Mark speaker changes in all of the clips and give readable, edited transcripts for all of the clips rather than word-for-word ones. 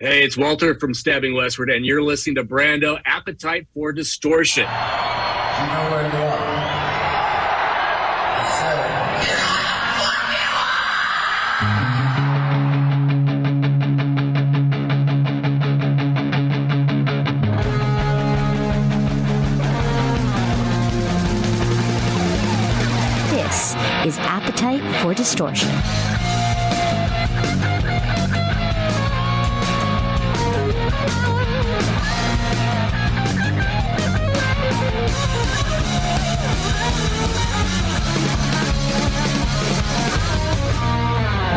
Speaker 1: Hey, it's Walter from Stabbing Westward, and you're listening to Brando, Appetite for Distortion.
Speaker 2: You know where you are.
Speaker 3: This is Appetite for Distortion.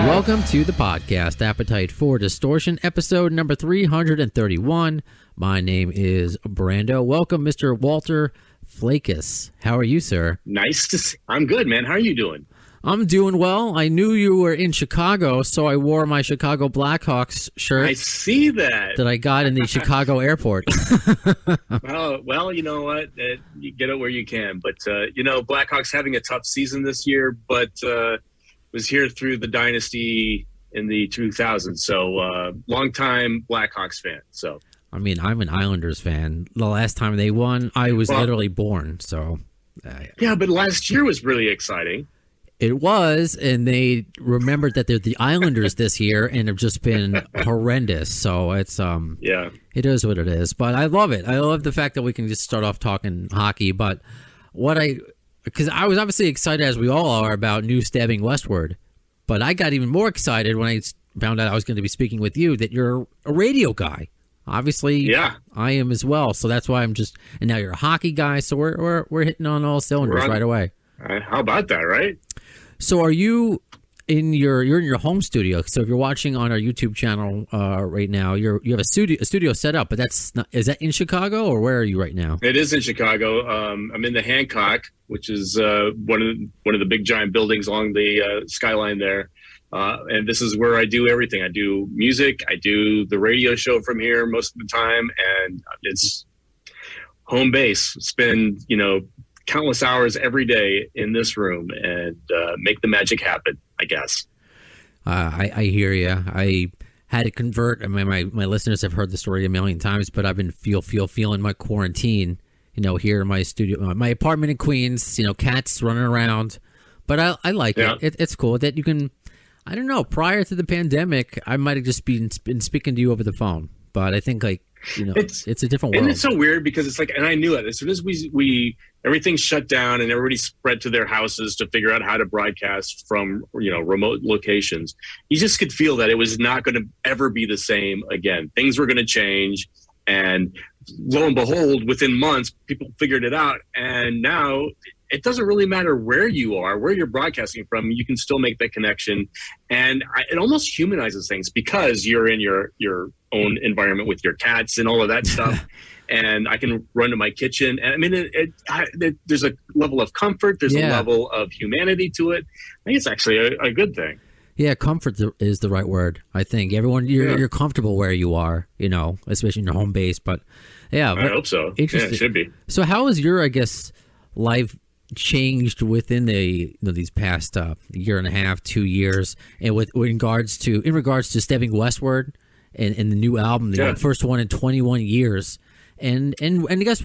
Speaker 4: Welcome to the podcast, Appetite for Distortion, episode number 331. My name is Brando. Welcome, Mr. Walter Flakus. How are you, sir?
Speaker 1: Nice to see. I'm good, man. How are you doing?
Speaker 4: I'm doing well. I knew you were in Chicago, so I wore my Chicago Blackhawks shirt.
Speaker 1: I see that.
Speaker 4: That I got in the Chicago airport.
Speaker 1: Well, you know what? You get it where you can. But, Blackhawks having a tough season this year, but was here through the dynasty in the 2000s. So, long-time Blackhawks fan. So,
Speaker 4: I mean, I'm an Islanders fan. The last time they won, I was literally born. So,
Speaker 1: yeah, but last year was really exciting.
Speaker 4: It was, and they remembered that they're the Islanders this year and have just been horrendous. So it's it is what it is. But I love it. I love the fact that we can just start off talking hockey. But because I was obviously excited, as we all are, about new Stabbing Westward. But I got even more excited when I found out I was going to be speaking with you, that you're a radio guy. Obviously, yeah, I am as well. So that's why and now you're a hockey guy. So we're hitting on all cylinders right away.
Speaker 1: How about that, right?
Speaker 4: So are you you're in your home studio? So if you're watching on our YouTube channel right now, you have a studio set up, but is that in Chicago, or where are you right now?
Speaker 1: It is in Chicago. I'm in the Hancock, which is one of the big giant buildings along the skyline there. And this is where I do everything. I do music. I do the radio show from here most of the time, and it's home base. Spend countless hours every day in this room and make the magic happen, I guess.
Speaker 4: I hear you. I had to convert. I mean, my listeners have heard the story a million times, but I've been feeling my quarantine, here in my studio, my apartment in Queens, cats running around. But I like it. It's cool that you can, I don't know, prior to the pandemic, I might have just been speaking to you over the phone. But I think it's a different world.
Speaker 1: And it's so weird because it's like, and I knew it as soon as we everything shut down and everybody spread to their houses to figure out how to broadcast from remote locations. You just could feel that it was not going to ever be the same again. Things were going to change, and lo and behold, within months, people figured it out, and now it doesn't really matter where you are, where you're broadcasting from. You can still make that connection, and it almost humanizes things because you're in your own environment with your cats and all of that stuff. And I can run to my kitchen. And I mean, there's a level of comfort. There's a level of humanity to it. I think it's actually a good thing.
Speaker 4: Yeah, comfort is the right word. I think you're comfortable where you are, especially in your home base. But yeah,
Speaker 1: I hope so.
Speaker 4: Interesting.
Speaker 1: Yeah, it should be.
Speaker 4: So how has your, life changed within these past year and a half, 2 years, and in regards to Stabbing Westward and the new album, the first one in 21 years? And I guess,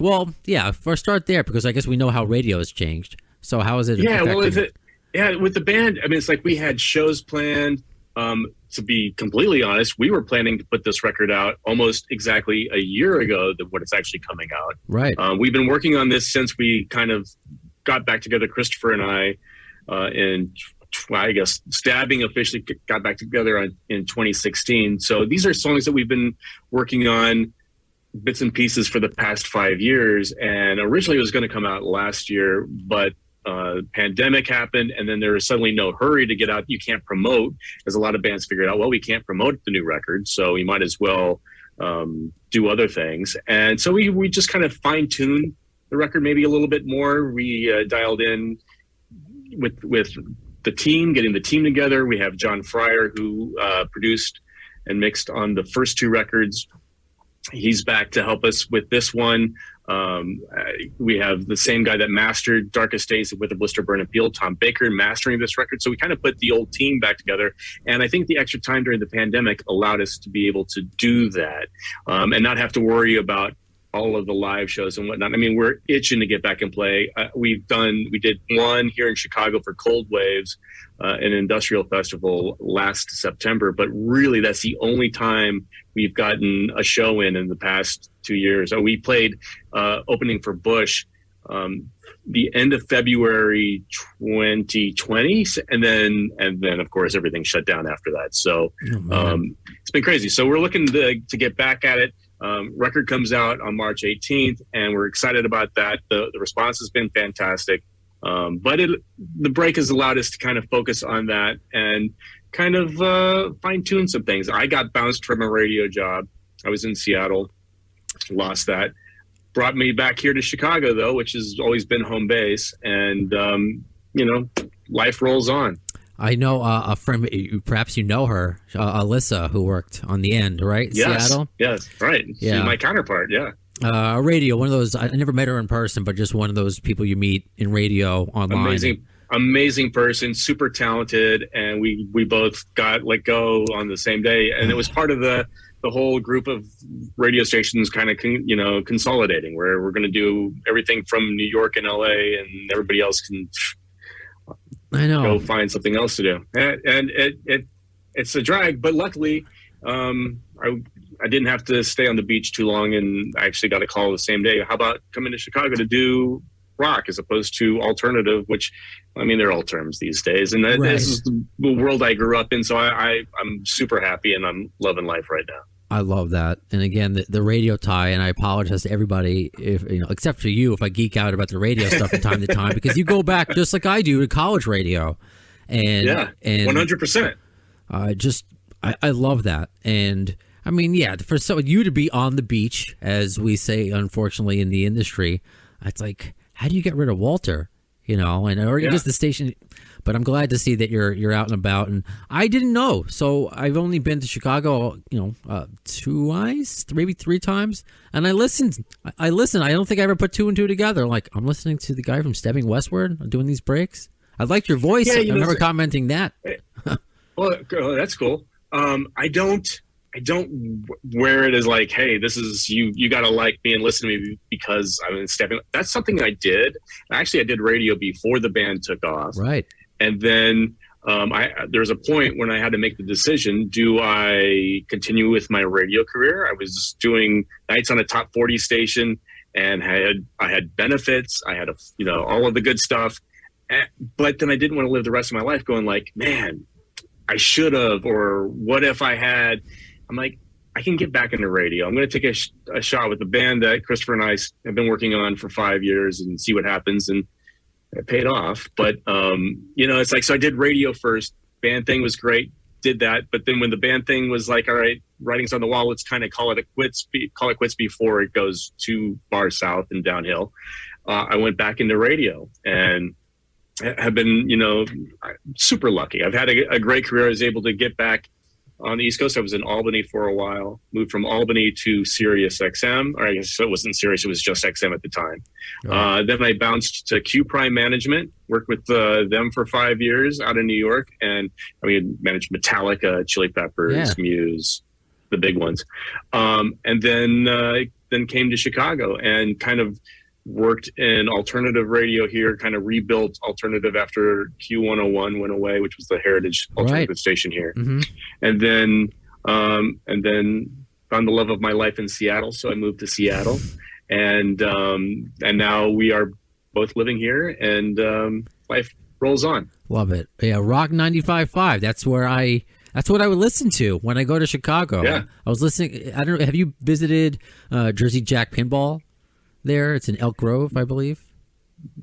Speaker 4: first start there, because I guess we know how radio has changed. So how is it affecting?
Speaker 1: With the band, I mean, it's like we had shows planned. To be completely honest, we were planning to put this record out almost exactly a year ago than when it's actually coming out.
Speaker 4: Right.
Speaker 1: We've been working on this since we kind of got back together, Christopher and I, and I guess Stabbing officially got back together in 2016. So these are songs that we've been working on bits and pieces for the past 5 years, and originally it was going to come out last year, but pandemic happened, and then there was suddenly no hurry to get out. You can't promote, as a lot of bands figured out, well, we can't promote the new record, so we might as well do other things. And so we just kind of fine-tuned the record maybe a little bit more. We dialed in with the team, getting the team together. We have John Fryer, who produced and mixed on the first two records. He's back to help us with this one. We have the same guy that mastered Darkest Days with a Blister Burn Appeal, Tom Baker, mastering this record. So we kind of put the old team back together. And I think the extra time during the pandemic allowed us to be able to do that and not have to worry about all of the live shows and whatnot. I mean, we're itching to get back and play. We did one here in Chicago for Cold Waves, an industrial festival last September, but really that's the only time we've gotten a show in the past 2 years. We played opening for Bush the end of February 2020, and then of course everything shut down after that. So it's been crazy. So we're looking to get back at it. Record comes out on March 18th, and we're excited about that. The response has been fantastic. But the break has allowed us to kind of focus on that and kind of fine-tune some things. I got bounced from a radio job. I was in Seattle, lost that. Brought me back here to Chicago, though, which has always been home base. And, life rolls on.
Speaker 4: I know a friend, perhaps you know her, Alyssa, who worked on The End, right?
Speaker 1: Yes,
Speaker 4: Seattle?
Speaker 1: yes, right.
Speaker 4: Yeah.
Speaker 1: She's my counterpart, yeah.
Speaker 4: Radio, one of those, I never met her in person, but just one of those people you meet in radio online.
Speaker 1: Amazing person, super talented, and we both got let go on the same day. And it was part of the whole group of radio stations kind of, consolidating, where we're going to do everything from New York and LA, and everybody else can go find something else to do. And it's a drag, but luckily I didn't have to stay on the beach too long, and I actually got a call the same day. How about coming to Chicago to do rock as opposed to alternative, which, I mean, they're all terms these days. And this is the world I grew up in, so I'm super happy, and I'm loving life right now.
Speaker 4: I love that. And again, the radio tie, and I apologize to everybody, if except for you, if I geek out about the radio stuff from time to time, because you go back just like I do to college radio. And
Speaker 1: 100%.
Speaker 4: I love that. And I mean, for you to be on the beach, as we say, unfortunately, in the industry, it's like, how do you get rid of Walter? Or just the station. But I'm glad to see that you're out and about. And I didn't know, so I've only been to Chicago, twice, maybe 3 times. And I listened. I don't think I ever put 2 and 2 together. Like, I'm listening to the guy from Stabbing Westward doing these breaks. I liked your voice. I remember commenting that.
Speaker 1: Well, that's cool. I don't wear it as like, hey, this is you got to like me and listen to me because I'm in Stabbing. That's something I did. Actually, I did radio before the band took off.
Speaker 4: Right.
Speaker 1: And then there was a point when I had to make the decision: do I continue with my radio career? I was doing nights on a top 40 station, and I had benefits. I had all of the good stuff, but then I didn't want to live the rest of my life going like, man, I should have, or what if I had? I'm like, I can get back into radio. I'm going to take a shot with the band that Christopher and I have been working on for 5 years and see what happens. And it paid off. But, it's like, so I did radio first. Band thing was great. Did that. But then when the band thing was like, all right, writing's on the wall, let's kind of call it quits before it goes too far south and downhill. I went back into radio and have been, super lucky. I've had a great career. I was able to get back on the East Coast. I was in Albany for a while, moved from Albany to Sirius XM, or I guess it wasn't Sirius, it was just XM at the time. Oh. Then I bounced to Q Prime Management, worked with them for 5 years out in New York, and managed Metallica, Chili Peppers, Muse, the big ones. And then came to Chicago and kind of worked in alternative radio here, kind of rebuilt alternative after Q101 went away, which was the heritage alternative station here. Mm-hmm. And then found the love of my life in Seattle. So I moved to Seattle, and now we are both living here, and life rolls on.
Speaker 4: Love it. Yeah. Rock 95.5. That's what I would listen to when I go to Chicago.
Speaker 1: Yeah.
Speaker 4: I was listening. I don't know. Have you visited Jersey Jack Pinball? There, it's in Elk Grove, I believe.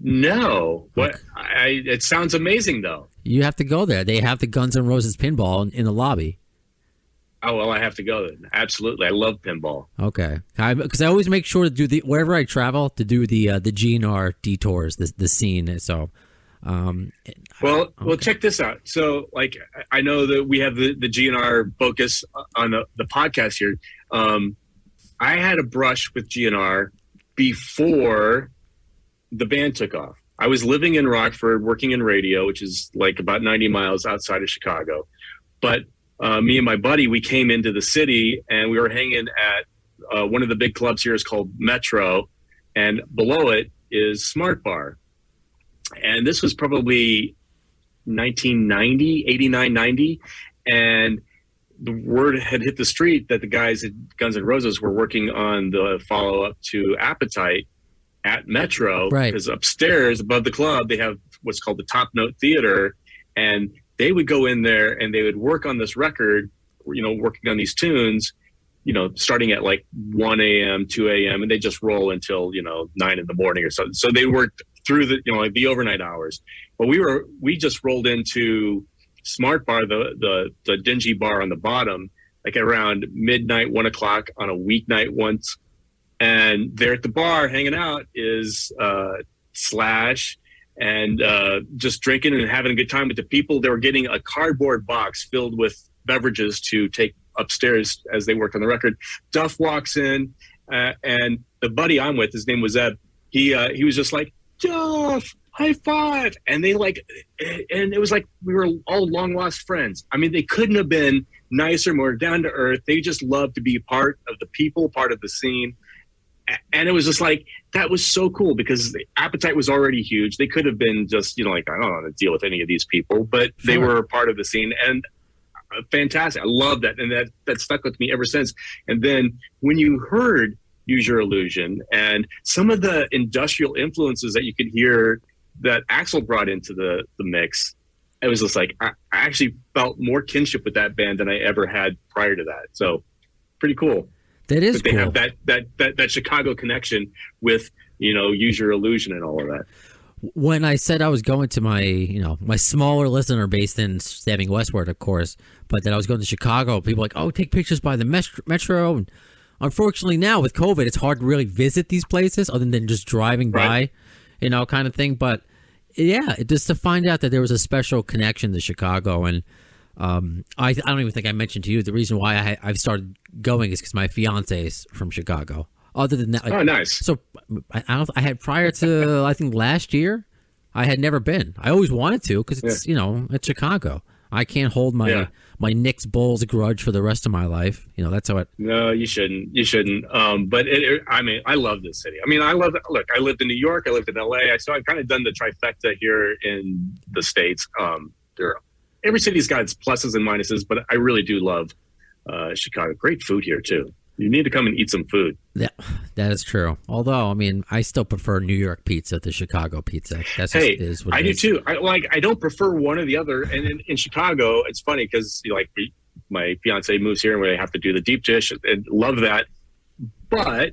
Speaker 1: No, what? It sounds amazing, though.
Speaker 4: You have to go there. They have the Guns N' Roses pinball in the lobby.
Speaker 1: Oh well, I have to go then. Absolutely, I love pinball.
Speaker 4: Okay, because I always make sure to do wherever I travel to do the GNR detours, the scene. So,
Speaker 1: well, check this out. So, like, I know that we have the GNR focus on the podcast here. I had a brush with GNR before the band took off. I was living in Rockford, working in radio, which is like about 90 miles outside of Chicago. But me and my buddy, we came into the city and we were hanging at one of the big clubs here is called Metro. And below it is Smart Bar. And this was probably 1990, 89, 90. And the word had hit the street that the guys at Guns N' Roses were working on the follow-up to Appetite at Metro,
Speaker 4: right?
Speaker 1: Because upstairs above the club, they have what's called the Top Note Theater, and they would go in there and they would work on this record, working on these tunes, starting at like 1 a.m., 2 a.m., and they just roll until, 9 in the morning or something. So they worked through the overnight hours. But we just rolled into Smart Bar, the dingy bar on the bottom, like around midnight, 1 o'clock on a weeknight once. And there at the bar hanging out is Slash and just drinking and having a good time with the people. They were getting a cardboard box filled with beverages to take upstairs as they worked on the record. Duff walks in and the buddy I'm with, his name was Eb. He was just like, Duff, high five. And and it was like we were all long lost friends. I mean, they couldn't have been nicer, more down to earth. They just loved to be part of the people, part of the scene. And it was just like, that was so cool because the Appetite was already huge. They could have been just, like, I don't want to deal with any of these people, but they were a part of the scene and fantastic. I love that. And that stuck with me ever since. And then when you heard Use Your Illusion and some of the industrial influences that you could hear that Axl brought into the mix, it was just like, I actually felt more kinship with that band than I ever had prior to that. So pretty cool.
Speaker 4: That is
Speaker 1: cool. They have that Chicago connection with, Use Your Illusion and all of that.
Speaker 4: When I said I was going to my, my smaller listener base than Stabbing Westward, of course, but that I was going to Chicago, people were like, oh, take pictures by the Metro. And unfortunately now with COVID, it's hard to really visit these places other than just driving by, kind of thing. But yeah, just to find out that there was a special connection to Chicago. And I don't even think I mentioned to you the reason why I've started going is because my fiance is from Chicago. Other than that,
Speaker 1: oh, nice.
Speaker 4: So I had prior to I think last year, I had never been. I always wanted to because it's it's Chicago. I can't hold my Knicks Bulls grudge for the rest of my life. That's how it.
Speaker 1: No, you shouldn't. You shouldn't. But I love this city. I mean, I love it. Look, I lived in New York. I lived in LA. So I've kind of done the trifecta here in the States. Every city's got its pluses and minuses, but I really do love Chicago. Great food here too. You need to come and eat some food. Yeah,
Speaker 4: that is true. Although, I mean, I still prefer New York pizza to Chicago pizza. That's just is what it is.
Speaker 1: I do too. I don't prefer one or the other. And in Chicago, it's funny because my fiance moves here and we have to do the deep dish and love that. But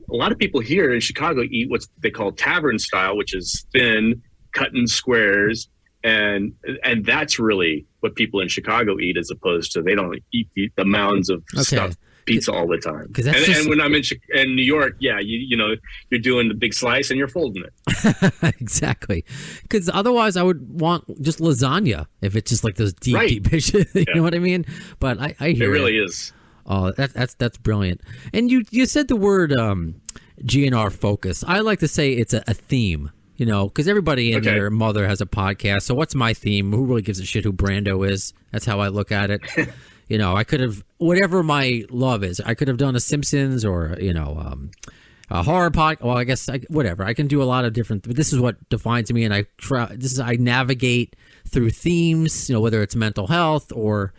Speaker 1: a lot of people here in Chicago eat what they call tavern style, which is thin, cut in squares. And that's really what people in Chicago eat, as opposed to they don't eat the mounds of stuffed pizza all the time. And when I'm in New York, you're doing the big slice and you're folding it.
Speaker 4: Exactly. Because otherwise, I would want just lasagna if it's just like those deep dishes. You know what I mean? But I hear
Speaker 1: it. Really is.
Speaker 4: Oh, that's brilliant. And you said the word GNR focus. I like to say it's a theme. Because everybody and their mother has a podcast. So what's my theme? Who really gives a shit who Brando is? That's how I look at it. I could have, whatever my love is, I could have done a Simpsons or, a horror podcast. Well, I guess, whatever. I can do a lot of different, but this is what defines me. And I navigate through themes, whether it's mental health or,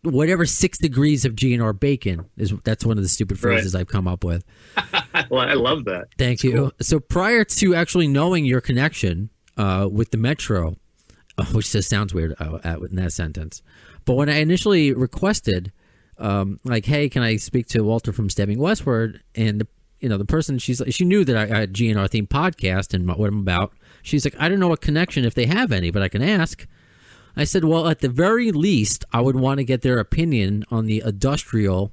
Speaker 4: whatever 6 degrees of GNR bacon that's one of the stupid phrases I've come up with.
Speaker 1: Well, I love that.
Speaker 4: Thank you. Cool. So prior to actually knowing your connection with the Metro, which just sounds weird in that sentence, but when I initially requested, hey, can I speak to Walter from Stabbing Westward? And the person, she knew that I had a GNR themed podcast and what I'm about. She's like, I don't know what connection if they have any, but I can ask. I said, well, at the very least, I would want to get their opinion on the industrial,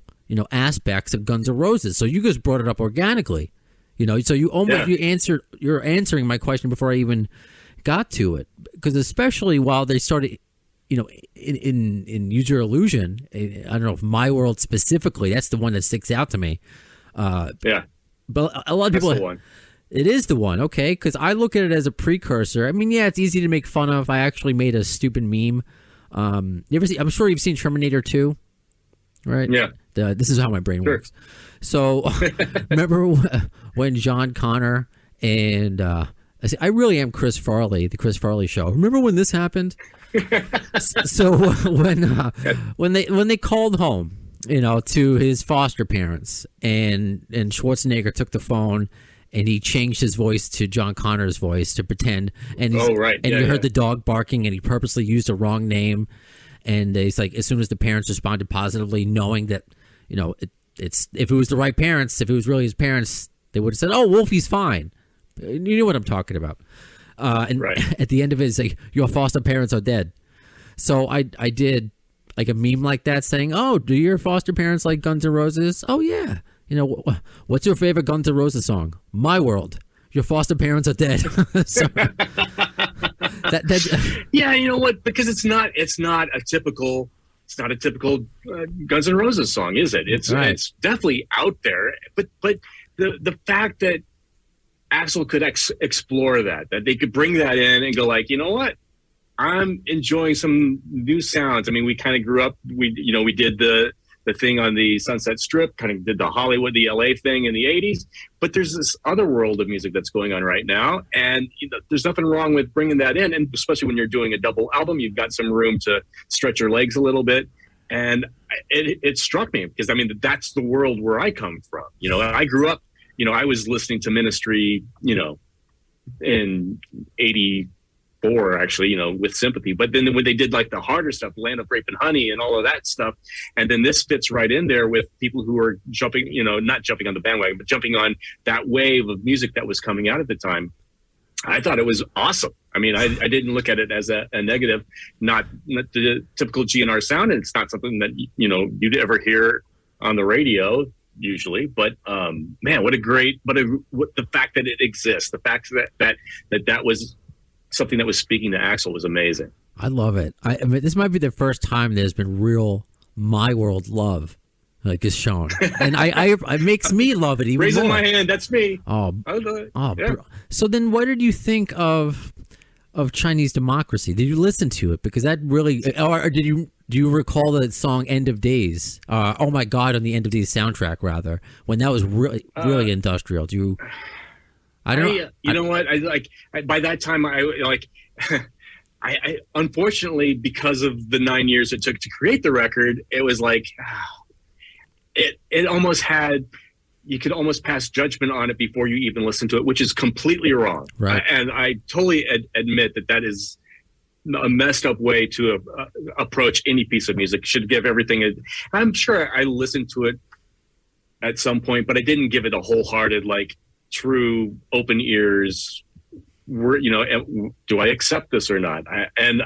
Speaker 4: aspects of Guns N' Roses. So you just brought it up organically, So you almost you're answering my question before I even got to it, because especially while they started, in Use Your Illusion, I don't know if My World specifically, that's the one that sticks out to me. But a lot of people.
Speaker 1: That's the one.
Speaker 4: It is the one, okay? Because I look at it as a precursor. I mean, yeah, it's easy to make fun of. I actually made a stupid meme. You ever see? I'm sure you've seen Terminator 2, right?
Speaker 1: Yeah.
Speaker 4: This is how my brain works. So, remember when John Connor and I really am Chris Farley, the Chris Farley Show. Remember when this happened? So when they called home, to his foster parents, and Schwarzenegger took the phone. And he changed his voice to John Connor's voice to pretend. And you heard the dog barking, and he purposely used the wrong name. And he's like, as soon as the parents responded positively, knowing that, it's if it was the right parents, if it was really his parents, they would have said, "Oh, Wolfie's fine." You know what I'm talking about. And at the end of it, it's like, your foster parents are dead. So I did like a meme like that, saying, "Oh, do your foster parents like Guns N' Roses?" "Oh yeah." What's your favorite Guns N' Roses song? "My World." Your foster parents are dead.
Speaker 1: Yeah, you know what? Because it's not a typical Guns N' Roses song, is it? It's definitely out there. But the fact that Axl could explore that they could bring that in and go like, you know what? I'm enjoying some new sounds. I mean, we kind of grew up. We did the thing on the Sunset Strip, kind of did the Hollywood, the LA thing in the 80s. But there's this other world of music that's going on right now. And there's nothing wrong with bringing that in. And especially when you're doing a double album, you've got some room to stretch your legs a little bit. And it struck me because, I mean, that's the world where I come from. I grew up, I was listening to Ministry, in 84, actually, with Sympathy. But then when they did like the harder stuff, Land of Grape and Honey and all of that stuff, and then this fits right in there with people who are jumping, not jumping on the bandwagon, but jumping on that wave of music that was coming out at the time. I thought it was awesome. I mean, I didn't look at it as a negative, not the typical GNR sound, and it's not something that, you'd ever hear on the radio usually, but man, what the fact that it exists, the fact that was something that was speaking to Axl was amazing.
Speaker 4: I love it. I mean, this might be the first time there's been real My World love is shown, and it makes me love it even
Speaker 1: Raising
Speaker 4: more.
Speaker 1: My hand, that's me.
Speaker 4: Yeah. So then, what did you think of Chinese Democracy? Did you listen to it? Because that really, or do you recall the song "End of Days"? Oh my God, on the "End of Days" soundtrack, rather, when that was really industrial. Do you? I don't know.
Speaker 1: You know what? By that time, I unfortunately, because of the 9 years it took to create the record, it was like, it almost had, you could almost pass judgment on it before you even listen to it, which is completely wrong.
Speaker 4: Right.
Speaker 1: And I totally admit that is a messed up way to approach any piece of music. Should give everything I'm sure I listened to it at some point, but I didn't give it a wholehearted, true open ears. Do I accept this or not? And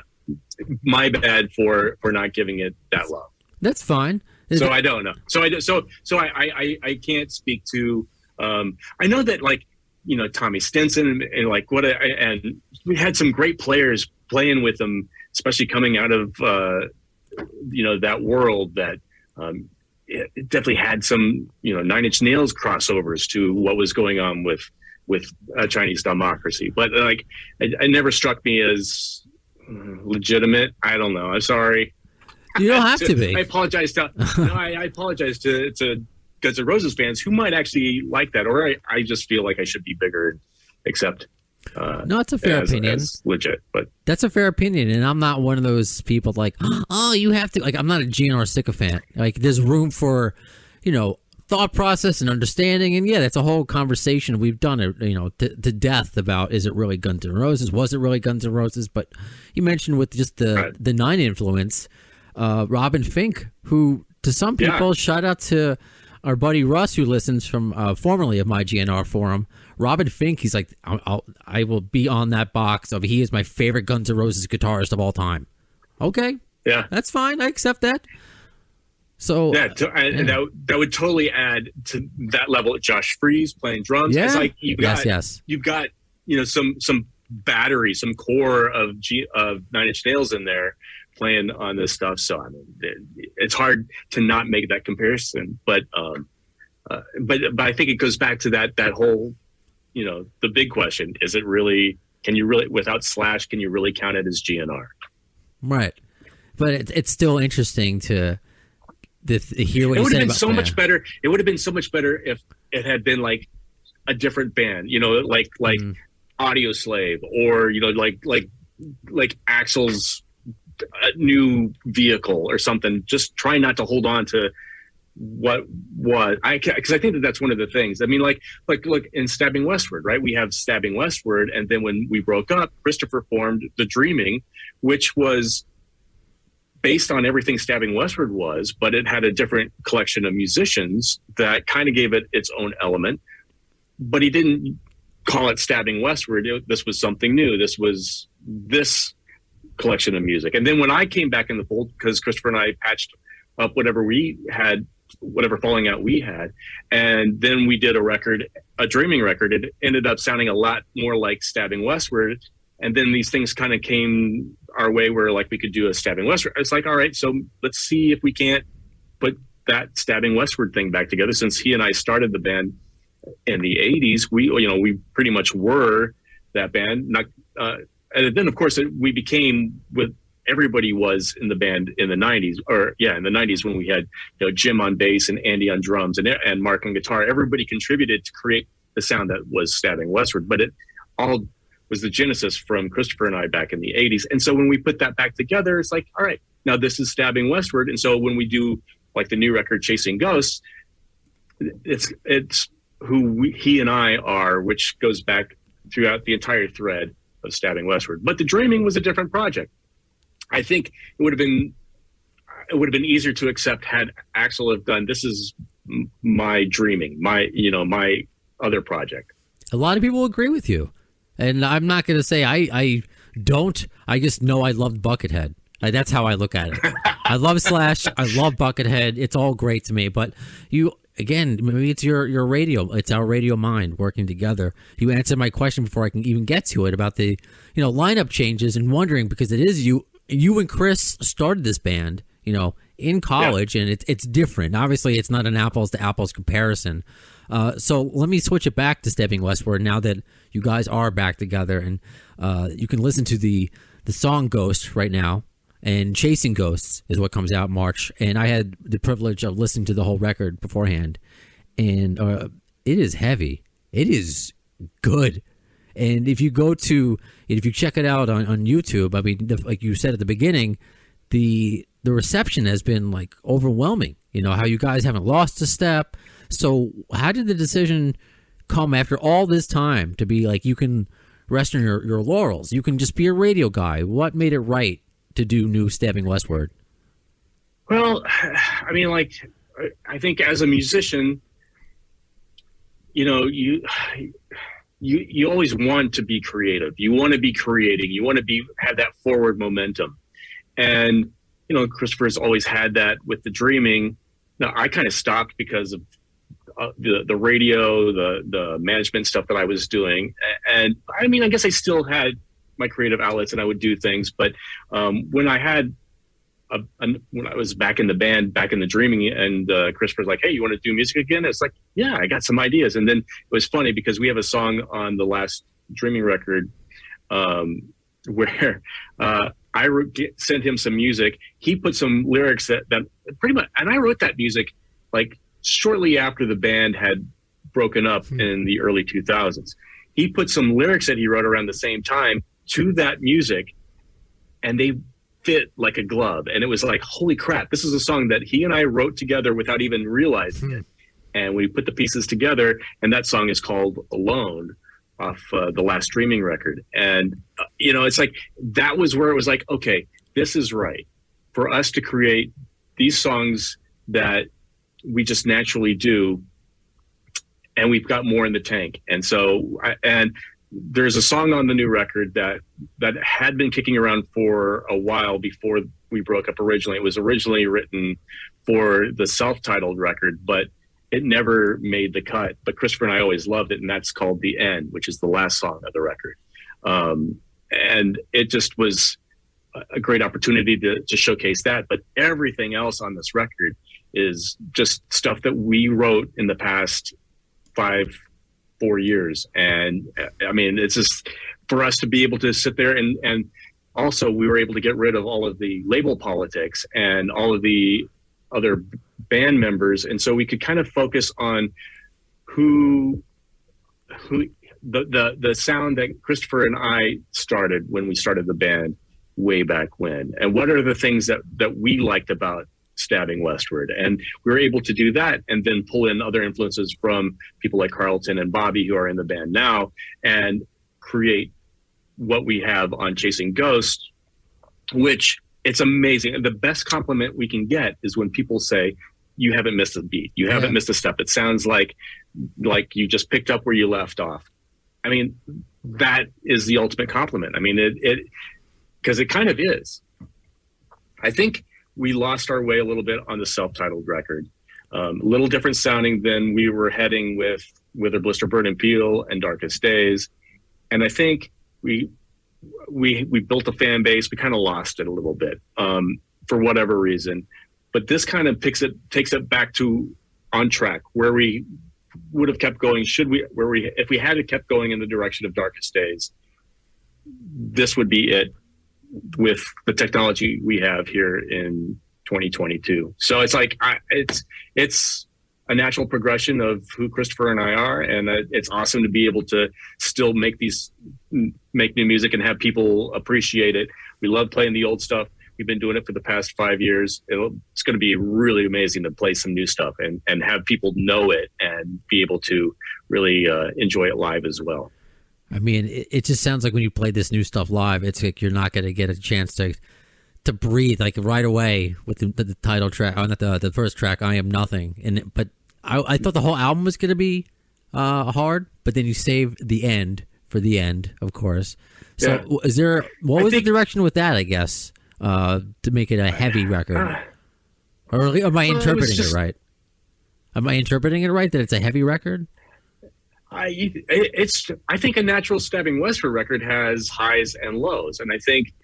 Speaker 1: my bad for not giving it that love.
Speaker 4: That's fine.
Speaker 1: So I don't know. So I can't speak to. I know that Tommy Stinson and we had some great players playing with them, especially coming out of that world that. It definitely had some, 9 Inch Nails crossovers to what was going on with Chinese Democracy. But it never struck me as legitimate. I don't know. I'm sorry.
Speaker 4: You don't have to be.
Speaker 1: I apologize to I apologize to Guns N' Roses fans who might actually like that, or I just feel like I should be bigger and accept.
Speaker 4: No, it's a fair opinion.
Speaker 1: As legit, but
Speaker 4: that's a fair opinion, and I'm not one of those people oh, you have to. I'm not a GNR sycophant. There's room for, thought process and understanding, and yeah, that's a whole conversation we've done it, to death about is it really Guns N' Roses? Was it really Guns N' Roses? But you mentioned with just the Nine influence, Robin Fink, who to some people, shout out to our buddy Russ, who listens from formerly of my GNR forum. Robin Fink, he's like, I will be on that box of he is my favorite Guns N' Roses guitarist of all time. Okay,
Speaker 1: yeah,
Speaker 4: that's fine. I accept that. So
Speaker 1: and that would totally add to that level. Josh Freese playing drums.
Speaker 4: Yeah.
Speaker 1: It's you've got some battery, some core of 9 Inch Nails in there playing on this stuff. So I mean, it's hard to not make that comparison. But But I think it goes back to that whole, the big question: is it really? Can you really, without Slash, can you really count it as GNR?
Speaker 4: Right, but it's still interesting to hear what you said. It would have been so much better.
Speaker 1: It would have been so much better if it had been like a different band, like Audio Slave, or like Axl's new vehicle or something. Just try not to hold on to what was, because I think that's one of the things. I mean, like look in Stabbing Westward, right? We have Stabbing Westward, and then when we broke up, Christopher formed The Dreaming, which was based on everything Stabbing Westward was, but it had a different collection of musicians that kind of gave it its own element. But he didn't call it Stabbing Westward. This was something new. This was this collection of music. And then when I came back in the fold, because Christopher and I patched up whatever falling out we had, and then we did a Dreaming record, it ended up sounding a lot more like Stabbing Westward. And then these things kind of came our way where like we could do a Stabbing Westward. It's like, all right, so let's see if we can't put that Stabbing Westward thing back together. Since he and I started the band in the 80s, we pretty much were that band. And then of course we became with everybody was in the band in the 90s, in the 90s when we had Jim on bass and Andy on drums and Mark on guitar. Everybody contributed to create the sound that was Stabbing Westward, but it all was the genesis from Christopher and I back in the 80s. And so when we put that back together, it's like, all right, now this is Stabbing Westward. And so when we do like the new record Chasing Ghosts, it's who he and I are, which goes back throughout the entire thread of Stabbing Westward. But The Dreaming was a different project. I think it would have been easier to accept had Axl have done, this is my Dreaming, my other project.
Speaker 4: A lot of people agree with you. And I'm not going to say I don't. I just know I loved Buckethead. That's how I look at it. I love Slash. I love Buckethead. It's all great to me. But again, maybe it's your radio. It's our radio mind working together. You answered my question before I can even get to it about the lineup changes and wondering, because it is you and Chris started this band in college, and it's different. Obviously, it's not an apples to apples comparison. So let me switch it back to Stabbing Westward now that you guys are back together, and you can listen to the song Ghost right now, and Chasing Ghosts is what comes out in March. And I had the privilege of listening to the whole record beforehand, and it is heavy. It is good. And if you check it out on YouTube, I mean, like you said at the beginning, the reception has been like overwhelming. How you guys haven't lost a step. So how did the decision come after all this time to be like, you can rest on your laurels, you can just be a radio guy? What made it right to do new Stabbing Westward?
Speaker 1: Well, I mean, like, I think as a musician, you always want to be creative. You want to be creating. You want to have that forward momentum. And, Christopher's always had that with The Dreaming. Now, I kind of stopped because of the radio, the management stuff that I was doing. And I mean, I guess I still had my creative outlets and I would do things. But when I was back in the band, back in The Dreaming, and Christopher's like, hey, you want to do music again? It's like, yeah, I got some ideas. And then it was funny because we have a song on the last Dreaming record where I sent him some music. He put some lyrics that pretty much, and I wrote that music like shortly after the band had broken up in the early 2000s. He put some lyrics that he wrote around the same time to that music, and they fit like a glove. And it was like, holy crap, this is a song that he and I wrote together without even realizing it. And we put the pieces together, and that song is called Alone off the last Dreaming record. And, it's like, that was where it was like, okay, this is right for us to create these songs that we just naturally do, and we've got more in the tank. And so, and there's a song on the new record that had been kicking around for a while before we broke up originally. It was originally written for the self-titled record, but it never made the cut. But Christopher and I always loved it, and that's called The End, which is the last song of the record. And it just was a great opportunity to showcase that. But everything else on this record is just stuff that we wrote in the past 4 years. And I mean, it's just for us to be able to sit there and also we were able to get rid of all of the label politics and all of the other band members. And so we could kind of focus on who the sound that Christopher and I started when we started the band way back when, and what are the things that we liked about Stabbing Westward. And we were able to do that and then pull in other influences from people like Carlton and Bobby who are in the band now and create what we have on Chasing Ghosts, which it's amazing. The best compliment we can get is when people say, you haven't missed a beat. You haven't missed a step. It sounds like you just picked up where you left off. I mean, that is the ultimate compliment. I mean, it because it kind of is. I think we lost our way a little bit on the self-titled record. A little different sounding than we were heading with Wither, Blister, Burn, and Peel and Darkest Days. And I think we built a fan base. We kind of lost it a little bit for whatever reason. But this kind of takes it back to on track where we would have kept going. If we had kept going in the direction of Darkest Days, this would be it with the technology we have here in 2022. So it's like it's a natural progression of who Christopher and I are, and it's awesome to be able to still make new music and have people appreciate it. We love playing the old stuff. We've been doing it for the past 5 years. It's going to be really amazing to play some new stuff and have people know it and be able to really enjoy it live as well.
Speaker 4: I mean, it just sounds like when you play this new stuff live, it's like you're not going to get a chance to breathe like right away with the title track, or not the first track, I Am Nothing. But I thought the whole album was going to be hard, but then you save the end for the end, of course. So what was the direction with that, I guess, to make it a heavy record? Or am I interpreting it right? Am I interpreting it right that it's a heavy record?
Speaker 1: I think a natural Stabbing Westward record has highs and lows, and I think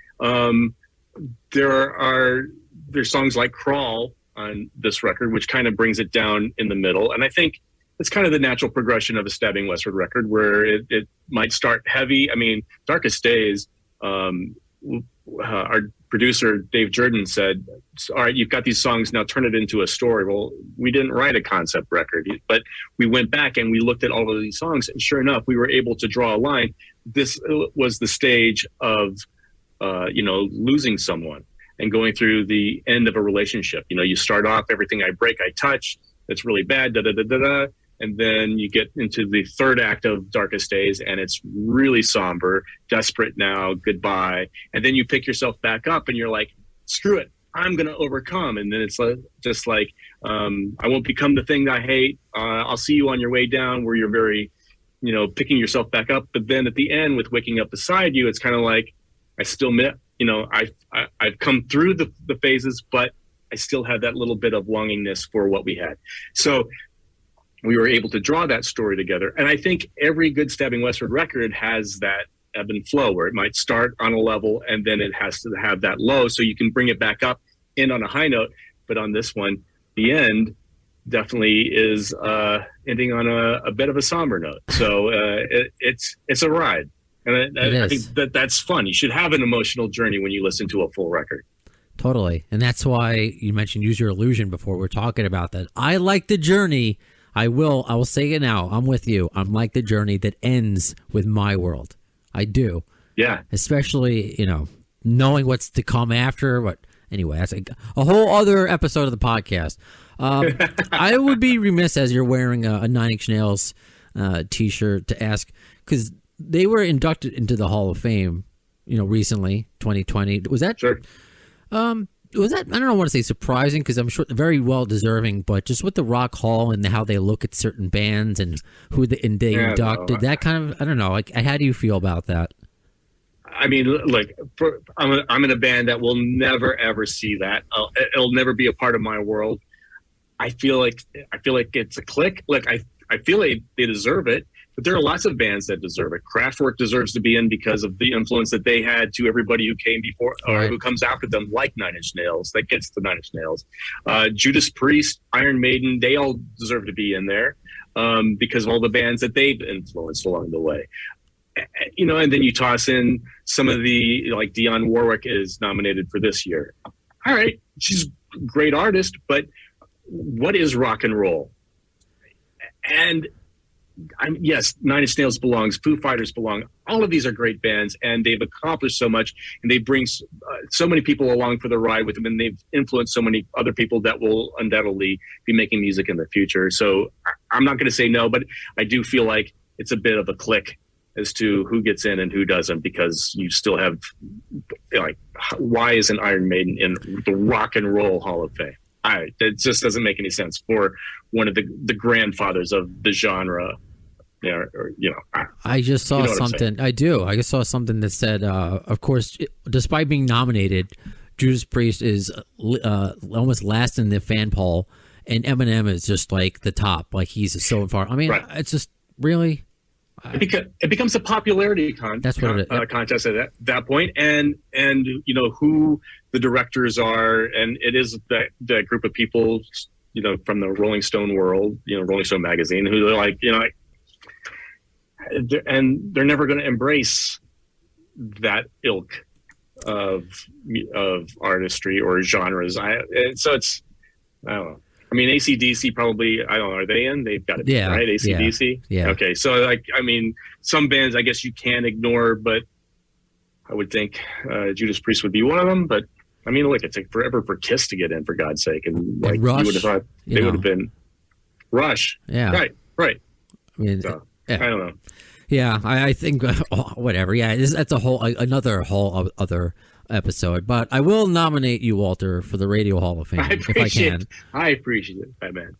Speaker 1: there's songs like Crawl on this record, which kind of brings it down in the middle, and I think it's kind of the natural progression of a Stabbing Westward record where it might start heavy. I mean, Darkest Days, our producer Dave Jordan said, all right, you've got these songs, now turn it into a story. Well, we didn't write a concept record, but we went back and we looked at all of these songs, and sure enough, we were able to draw a line. This was the stage of losing someone and going through the end of a relationship. You start off, everything I break, I touch. It's really bad, da-da-da-da-da. And then you get into the third act of Darkest Days, and it's really somber, desperate now, goodbye. And then you pick yourself back up, and you're like, screw it, I'm going to overcome. And then it's just like, I won't become the thing that I hate. I'll see you on your way down, where you're very, picking yourself back up. But then at the end, with Waking Up Beside You, it's kind of like, I still, I've come through the phases, but I still have that little bit of longingness for what we had. So we were able to draw that story together. And I think every good Stabbing Westward record has that ebb and flow where it might start on a level and then it has to have that low so you can bring it back up, end on a high note. But on this one, the end definitely is ending on a bit of a somber note. So it's a ride. And I think that's fun. You should have an emotional journey when you listen to a full record.
Speaker 4: Totally. And that's why you mentioned Use Your Illusion before. We're talking about that. I like the journey. I will say it now. I'm with you. I'm like the journey that ends with My World. I do.
Speaker 1: Yeah.
Speaker 4: Especially, knowing what's to come after. Anyway, that's a whole other episode of the podcast. I would be remiss, as you're wearing a Nine Inch Nails t-shirt, to ask, because they were inducted into the Hall of Fame, recently, 2020. Was that?
Speaker 1: Sure.
Speaker 4: Was that, I don't want to say surprising, because I'm sure very well deserving, but just with the Rock Hall and how they look at certain bands and who they inducted, that kind of, I don't know, like, how do you feel about that?
Speaker 1: I mean, look, I'm in a band that will never ever see that. It'll never be a part of my world. I feel like it's a click. Like I feel like they deserve it. But there are lots of bands that deserve it. Kraftwerk deserves to be in because of the influence that they had to everybody who came before or who comes after them, like Nine Inch Nails, that gets the Nine Inch Nails. Judas Priest, Iron Maiden, they all deserve to be in there because of all the bands that they've influenced along the way. You know, and then you toss in some of the, like Dionne Warwick is nominated for this year. All right, she's a great artist, but what is rock and roll? And yes, Nine Inch Nails belongs, Foo Fighters belong. All of these are great bands, and they've accomplished so much, and they bring so many people along for the ride with them, and they've influenced so many other people that will undoubtedly be making music in the future. So I'm not going to say no, but I do feel like it's a bit of a clique as to who gets in and who doesn't, because you still have, like, why isn't Iron Maiden in the Rock and Roll Hall of Fame? It just doesn't make any sense for one of the grandfathers of the genre.
Speaker 4: I just saw something. I do. I just saw something that said, of course, despite being nominated, Judas Priest is almost last in the fan poll, and Eminem is just like the top. Like, he's so far. I mean, It's just really.
Speaker 1: It becomes a popularity contest at that point, and you know who the directors are, and it is that group of people, you know, from the Rolling Stone world, you know, Rolling Stone magazine, who are like, you know, and they're never going to embrace that ilk of artistry or genres. So it's, I don't know. I mean, AC/DC probably, I don't know, are they in? They've got to be, right? AC/DC?
Speaker 4: Yeah.
Speaker 1: Okay, so, like, I mean, some bands I guess you can ignore, but I would think Judas Priest would be one of them. But, I mean, look, it took forever for Kiss to get in, for God's sake. And, like,
Speaker 4: Rush,
Speaker 1: you would have thought they would have been Rush.
Speaker 4: Yeah.
Speaker 1: Right.
Speaker 4: I mean,
Speaker 1: so, I don't know.
Speaker 4: Yeah, I think, whatever. Yeah, that's another whole other episode, but I will nominate you, Walter, for the Radio Hall of Fame if I can.
Speaker 1: I appreciate it, man.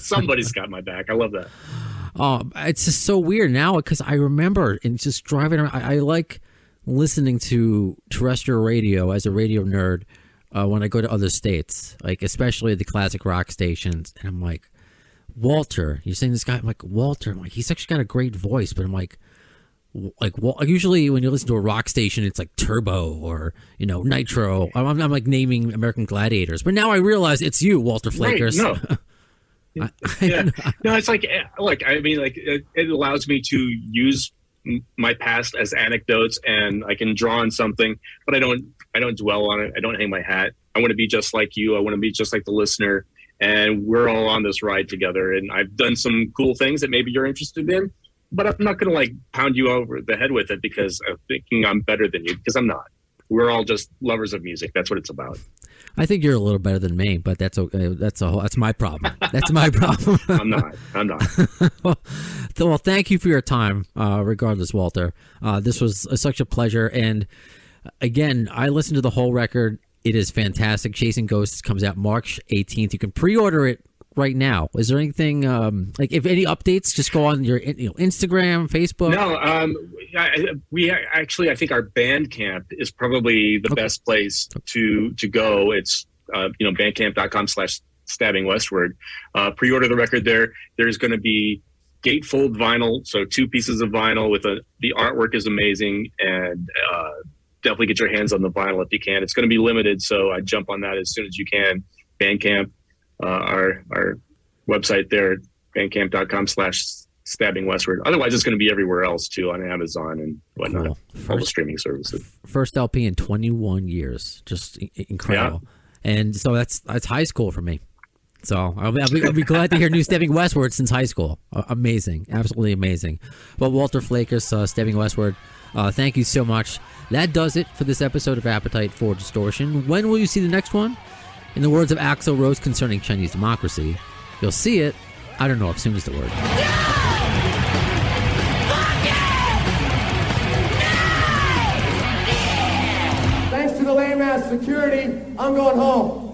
Speaker 1: Somebody's got my back. I love that.
Speaker 4: It's just so weird now because I remember and just driving around. I like listening to terrestrial radio as a radio nerd when I go to other states, like especially the classic rock stations, and I'm like, Walter, you're saying this guy? I'm like, Walter. I'm like, he's actually got a great voice, but I'm like usually when you listen to a rock station, it's like Turbo or, you know, Nitro. I'm like naming American Gladiators, but now I realize it's you, Walter Flakus.
Speaker 1: Right, no. No, it's like, look, I mean, like it allows me to use my past as anecdotes, and I can draw on something, but I don't dwell on it. I don't hang my hat. I want to be just like you. I want to be just like the listener, and we're all on this ride together. And I've done some cool things that maybe you're interested in, but I'm not going to like pound you over the head with it because I'm thinking I'm better than you, because I'm not. We're all just lovers of music. That's what it's about.
Speaker 4: I think you're a little better than me, but that's okay. That's my problem. That's my problem.
Speaker 1: I'm not.
Speaker 4: Well, thank you for your time, regardless, Walter. This was such a pleasure. And again, I listened to the whole record. It is fantastic. Chasing Ghosts comes out March 18th. You can pre-order it right now. Is there anything like if any updates? Just go on your Instagram, Facebook.
Speaker 1: No, I think our Bandcamp is probably the best place to go. It's bandcamp.com/Stabbing Westward. Pre-order the record there. There's going to be gatefold vinyl, so 2 pieces of vinyl with the artwork is amazing, and definitely get your hands on the vinyl if you can. It's going to be limited, so I jump on that as soon as you can. Bandcamp. Our website there, bandcamp.com/Stabbing Westward. Otherwise, it's going to be everywhere else too, on Amazon and whatnot. Cool. All the streaming services.
Speaker 4: First LP in 21 years, just incredible. Yeah. And so that's high school for me. So I'll be glad to hear new Stabbing Westward since high school. Amazing, absolutely amazing. Well, Walter Flakus, Stabbing Westward, thank you so much. That does it for this episode of Appetite for Distortion. When will you see the next one? In the words of Axl Rose concerning Chinese democracy, you'll see it, I don't know if soon is the word.
Speaker 2: Thanks to the lame-ass security, I'm going home.